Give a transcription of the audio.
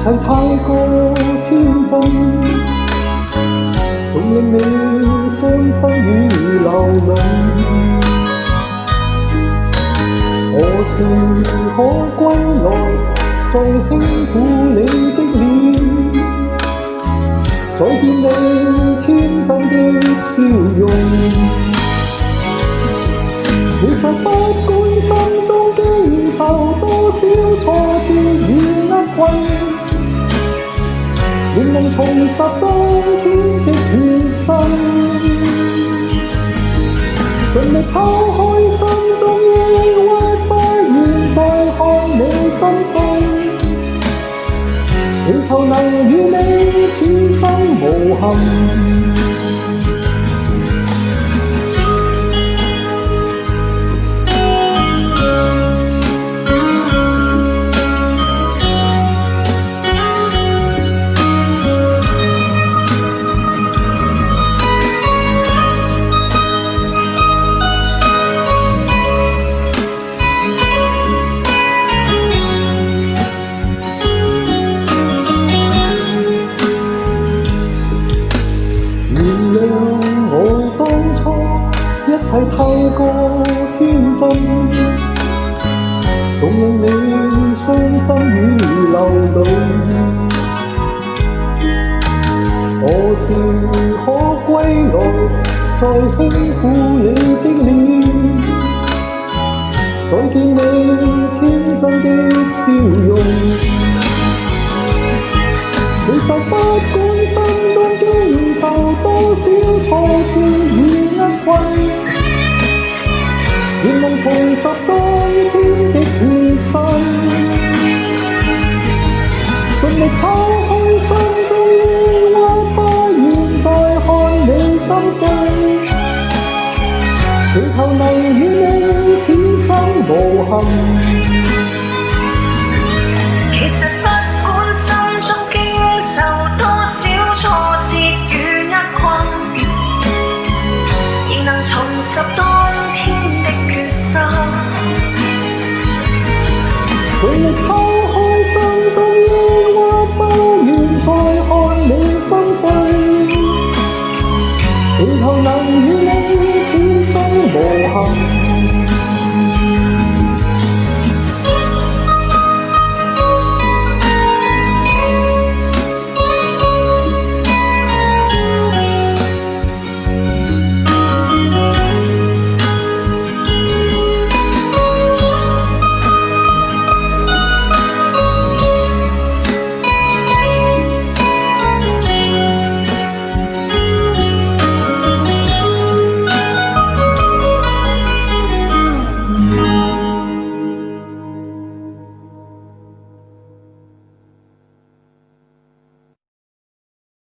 切太過天真，總令你傷心與流淚。何時可歸來，再輕撫你的臉，再見你天真的笑容。其實不管心中經受多少挫折與厄困，仍能重拾當天的決心，盡力拋開心中抑鬱，不願再看你心碎，祈求能與你此生無憾。我當初一切太過天真，總令你傷心與流淚。何時可歸來，再輕撫你的臉，再見你天真的笑容。其實不管心中經受多少挫折與厄困，仍能重拾當天的決心，盡力拋開心中抑鬱，不願再看你心碎，祈求能與你此生無憾。